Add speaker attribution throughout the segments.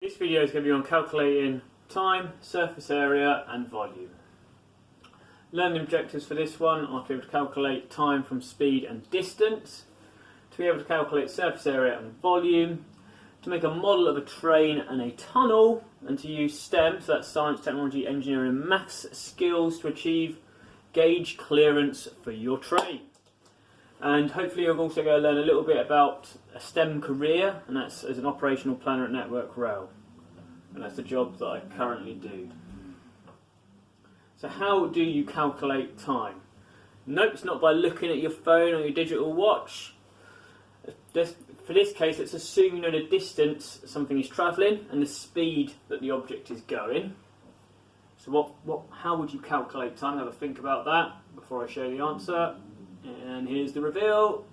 Speaker 1: This video is going to be on calculating time, surface area and volume. Learning objectives for this one are to be able to calculate time from speed and distance, to be able to calculate surface area and volume, to make a model of a train and a tunnel, and to use STEM, so that's science, technology, engineering and maths skills to achieve gauge clearance for your train. And hopefully you're also going to learn a little bit about a STEM career, and that's as an operational planner at Network Rail. And that's the job that I currently do. So how do you calculate time? Nope, it's not by looking at your phone or your digital watch. For this case, let's assume you know the distance something is travelling and the speed that the object is going. So how would you calculate time? Have a think about that before I show you the answer. And here's the reveal.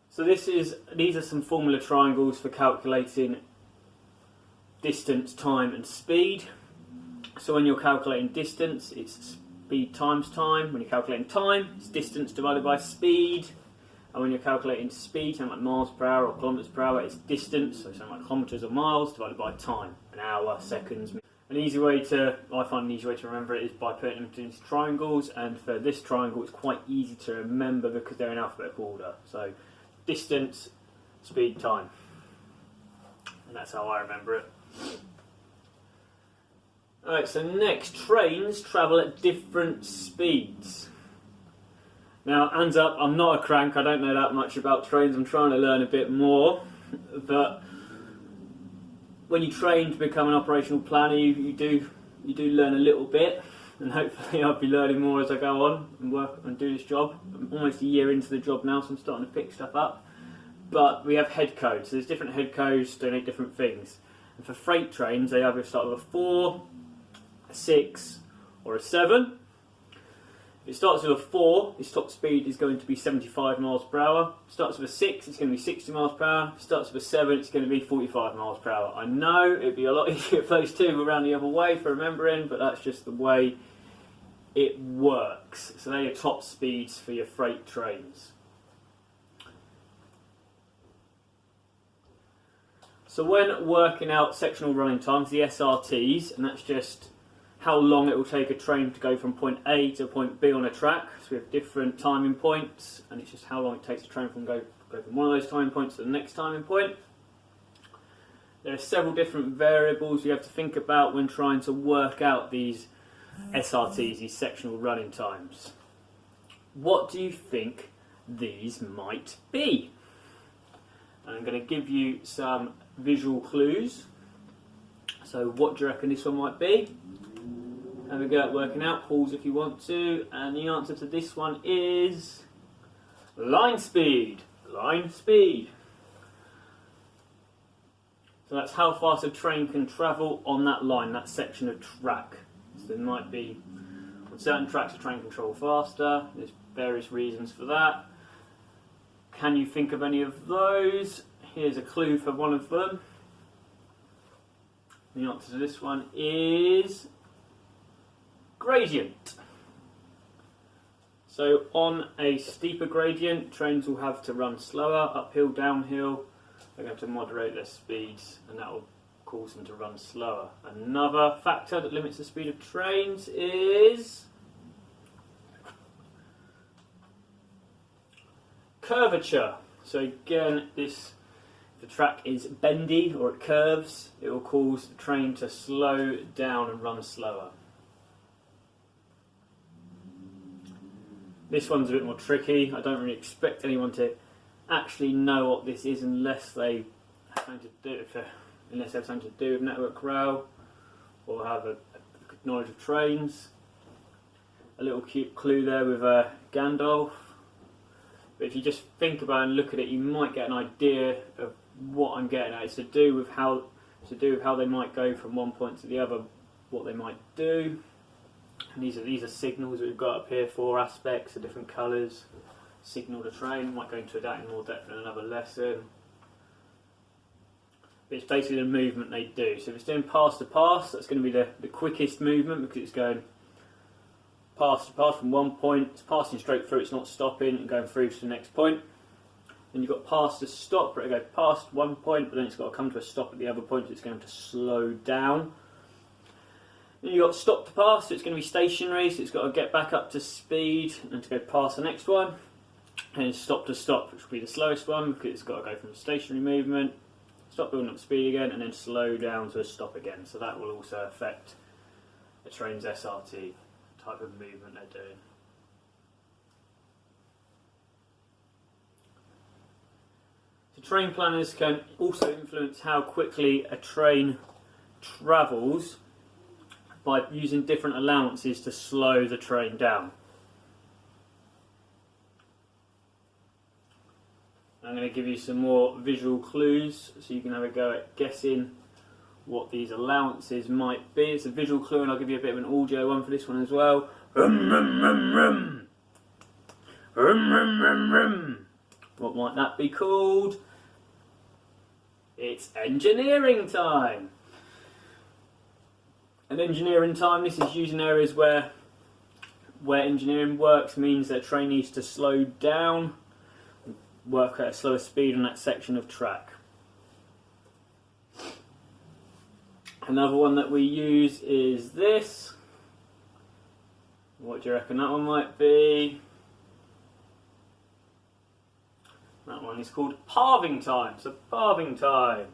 Speaker 1: So these are some formula triangles for calculating distance, time and speed. So when you're calculating distance, it's speed times time. When you're calculating time, it's distance divided by speed. And when you're calculating speed, something like miles per hour or kilometres per hour, it's distance, so something like kilometres or miles divided by time. An hour, seconds. I find an easy way to remember it is by putting them into triangles, and for this triangle it's quite easy to remember because they're in alphabetical order. So distance, speed, time. And that's how I remember it. Alright, so next, trains travel at different speeds. Now, hands up, I'm not a crank, I don't know that much about trains, I'm trying to learn a bit more, but when you train to become an operational planner, you do learn a little bit, and hopefully I'll be learning more as I go on and work and do this job. I'm almost a year into the job now, so I'm starting to pick stuff up. But we have head codes, so there's different head codes to denote different things. And for freight trains, they either start with a 4, a 6, or a 7. If it starts with a 4, its top speed is going to be 75 miles per hour. If it starts with a 6, it's going to be 60 miles per hour. If it starts with a 7, it's going to be 45 miles per hour. I know it'd be a lot easier if those two were around the other way for remembering, but that's just the way it works. So they're your top speeds for your freight trains. So when working out sectional running times, the SRTs, and that's just how long it will take a train to go from point A to point B on a track. So we have different timing points, and it's just how long it takes a train to go from one of those timing points to the next timing point. There are several different variables you have to think about when trying to work out these SRTs, these sectional running times. What do you think these might be? And I'm going to give you some visual clues. So what do you reckon this one might be? Have a go at working out, pause if you want to, and the answer to this one is line speed. Line speed. So that's how fast a train can travel on that line, that section of track. So there might be, on certain tracks a train can travel faster, there's various reasons for that. Can you think of any of those? Here's a clue for one of them. The answer to this one is gradient. So on a steeper gradient, trains will have to run slower, uphill, downhill. They're going to moderate their speeds, and that will cause them to run slower. Another factor that limits the speed of trains is curvature. So again, if the track is bendy or it curves, it will cause the train to slow down and run slower. This one's a bit more tricky. I don't really expect anyone to actually know what this is unless they have something to do with Network Rail or have a good knowledge of trains. A little cute clue there with Gandalf. But if you just think about it and look at it, you might get an idea of what I'm getting at. It's to do with how they might go from one point to the other, what they might do. And these are signals that we've got up here, 4 aspects of different colours. Signal to train, might go into that in more depth in another lesson. But it's basically the movement they do. So if it's doing pass to pass, that's going to be the quickest movement because it's going pass to pass from one point, it's passing straight through, it's not stopping and going through to the next point. Then you've got past to stop, where it goes past one point, but then it's got to come to a stop at the other point, so it's going to have to slow down. Then you've got stop to pass, so it's going to be stationary, so it's got to get back up to speed and to go past the next one. And then stop to stop, which will be the slowest one, because it's got to go from a stationary movement, stop building up speed again, and then slow down to a stop again. So that will also affect a train's SRT type of movement they're doing. So train planners can also influence how quickly a train travels by using different allowances to slow the train down. I'm going to give you some more visual clues so you can have a go at guessing what these allowances might be. It's a visual clue, and I'll give you a bit of an audio one for this one as well. What might that be called? It's engineering time. And engineering time, this is used in areas where engineering works means that a train needs to slow down, work at a slower speed on that section of track. Another one that we use is this. What do you reckon that one might be? That one is called halving time. So halving time.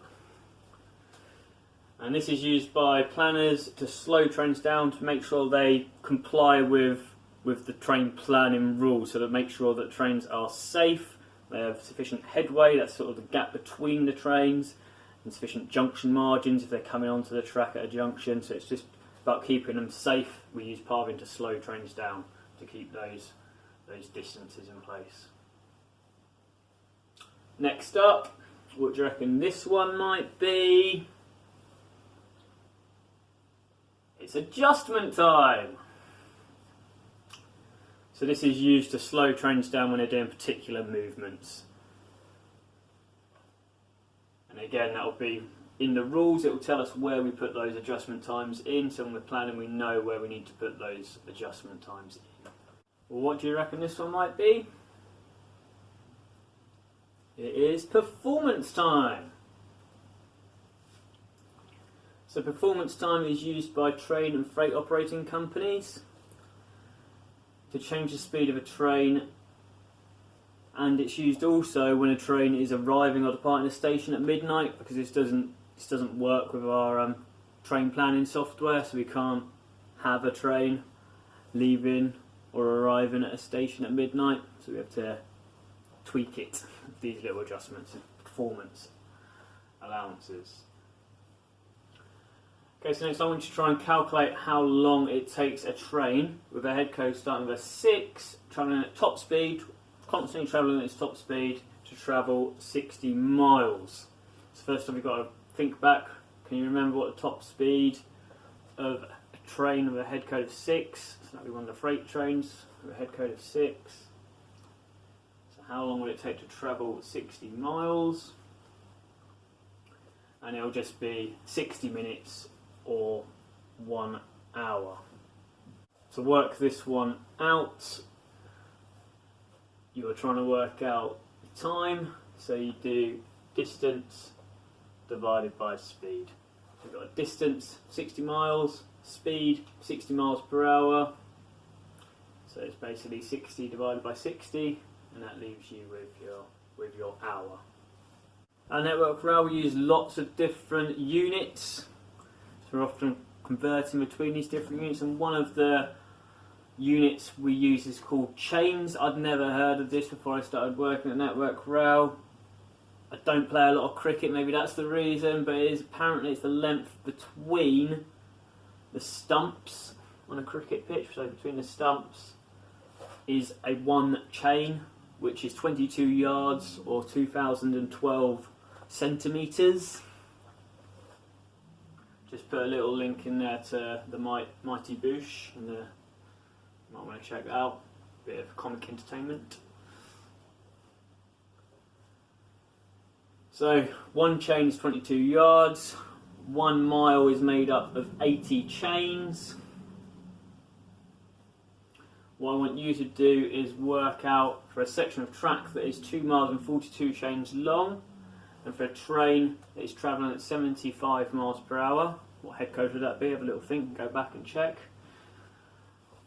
Speaker 1: And this is used by planners to slow trains down to make sure they comply with the train planning rules, so to make sure that trains are safe, they have sufficient headway, that's sort of the gap between the trains, and sufficient junction margins if they're coming onto the track at a junction. So it's just about keeping them safe. We use halving to slow trains down to keep those distances in place. Next up, what do you reckon this one might be? It's adjustment time. So this is used to slow trains down when they're doing particular movements. And again, that will be in the rules, it will tell us where we put those adjustment times in, so when we're planning we know where we need to put those adjustment times in. Well, what do you reckon this one might be? It is performance time. So performance time is used by train and freight operating companies to change the speed of a train, and it's used also when a train is arriving or departing a station at midnight, because this doesn't work with our train planning software, so we can't have a train leaving or arriving at a station at midnight, so we have to tweak it with these little adjustments and performance allowances. Okay, so next I want you to try and calculate how long it takes a train with a head code starting with a 6, travelling at top speed, constantly travelling at its top speed, to travel 60 miles. So first off, you've got to think back. Can you remember what the top speed of a train with a head code of 6? So that would be one of the freight trains with a head code of 6. So how long will it take to travel 60 miles? And it'll just be 60 minutes or 1 hour. To work this one out, you are trying to work out time, so you do distance divided by speed. So you've got a distance 60 miles, speed 60 miles per hour, so it's basically 60 divided by 60, and that leaves you with your hour. Our network rail, we use lots of different units, so we're often converting between these different units, and one of the units we use is called chains. I'd never heard of this before I started working at network rail. I don't play a lot of cricket, maybe that's the reason, but apparently it's the length between the stumps on a cricket pitch, so between the stumps is a 1 chain, which is 22 yards or 2012 centimetres. Just put a little link in there to the Mighty Boosh, and you might want to check that out. Bit of comic entertainment. So 1 chain is 22 yards, 1 mile is made up of 80 chains. what I want you to do is work out for a section of track that is 2 miles and 42 chains long, and for a train that is travelling at 75 miles per hour, what head code would that be? Have a little think and go back and check.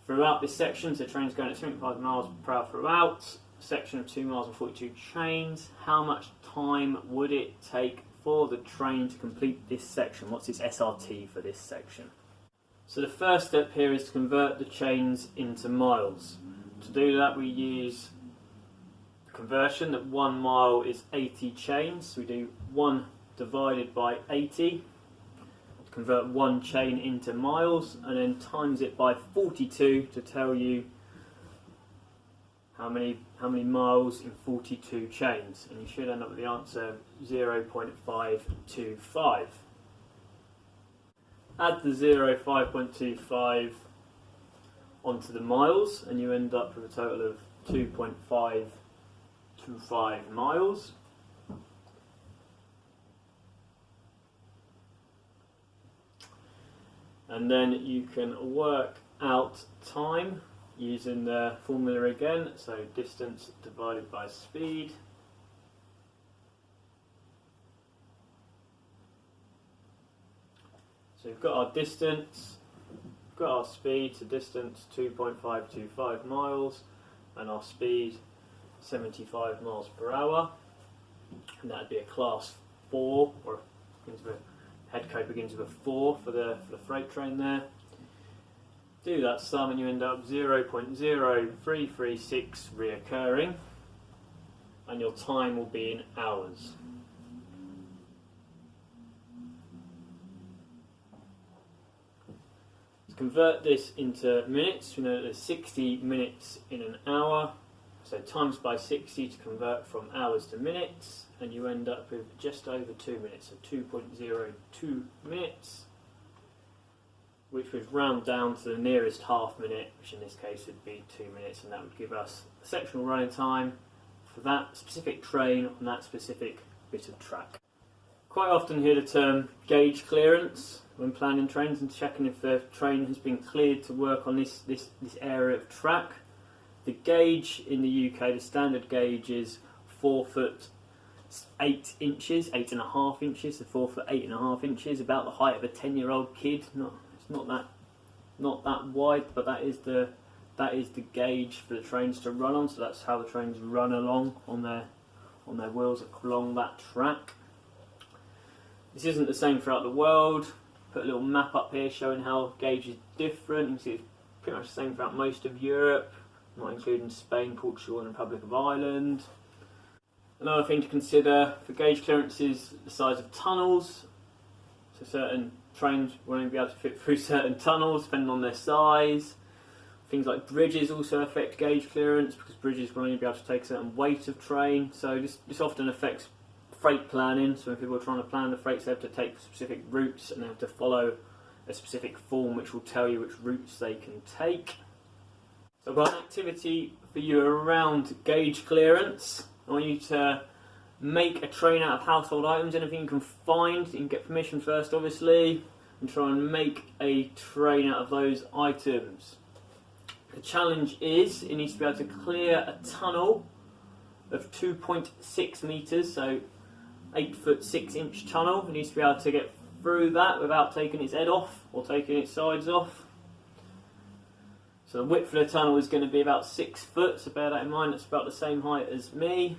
Speaker 1: Throughout this section, so the train's going at 75 miles per hour throughout, section of 2 miles and 42 chains, how much time would it take for the train to complete this section? What's its SRT for this section? So the first step here is to convert the chains into miles. To do that we use conversion that 1 mile is 80 chains. So we do 1 divided by 80 to convert 1 chain into miles, and then times it by 42 to tell you how many miles in 42 chains, and you should end up with the answer 0.525. Add the 0.525 onto the miles and you end up with a total of 2.525 miles. And then you can work out time using the formula again, so distance divided by speed. So we've got our distance, we've got our speed, so distance 2.525 miles, and our speed 75 miles per hour, and that would be a class 4, or head code begins with a 4 for the freight train there. Do that sum and you end up 0.0336 reoccurring, and your time will be in hours. To convert this into minutes, we know that there's 60 minutes in an hour, so times by 60 to convert from hours to minutes, and you end up with just over 2 minutes, so 2.02 minutes, which would round down to the nearest half minute, which in this case would be 2 minutes, and that would give us the sectional running time for that specific train on that specific bit of track. Quite often hear the term gauge clearance when planning trains and checking if the train has been cleared to work on this area of track. The gauge in the UK, the standard gauge is 4 foot 8 inches, 8.5 inches, so 4 foot 8.5 inches, about the height of a 10-year-old kid. Not that wide, but that is the gauge for the trains to run on. So that's how the trains run along on their wheels along that track. This isn't the same throughout the world. Put a little map up here showing how gauge is different. You can see it's pretty much the same throughout most of Europe, not including Spain, Portugal and the Republic of Ireland. Another thing to consider for gauge clearance is the size of tunnels. So certain trains won't even be able to fit through certain tunnels depending on their size. Things like bridges also affect gauge clearance because bridges will only be able to take a certain weight of train. So this often affects freight planning. So when people are trying to plan the freights, they have to take specific routes and they have to follow a specific form which will tell you which routes they can take. So I've got an activity for you around gauge clearance. I want you to make a train out of household items, anything you can find. You can get permission first, obviously, and try and make a train out of those items. The challenge is it needs to be able to clear a tunnel of 2.6 metres, so 8 foot 6 inch tunnel. It needs to be able to get through that without taking its head off or taking its sides off. So the width of the tunnel is going to be about 6 foot, so bear that in mind. It's about the same height as me.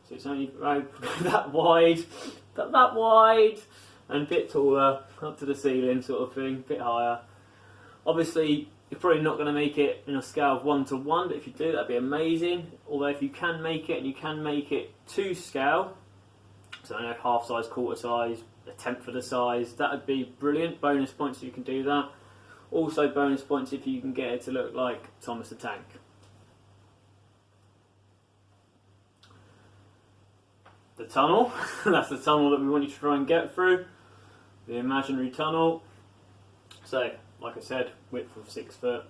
Speaker 1: So it's only that wide, and a bit taller, up to the ceiling sort of thing, a bit higher. Obviously, you're probably not going to make it in a scale of 1 to 1, but if you do, that'd be amazing. Although if you can make it, and you can make it to scale, so I know half size, quarter size, a tenth of the size, that would be brilliant. Bonus points if you can do that. Also bonus points if you can get it to look like Thomas the Tank. The tunnel, that's the tunnel that we want you to try and get through, the imaginary tunnel. So, like I said, width of 6 foot,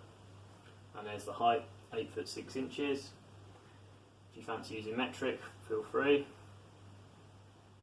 Speaker 1: and there's the height, 8 foot 6 inches. If you fancy using metric, feel free.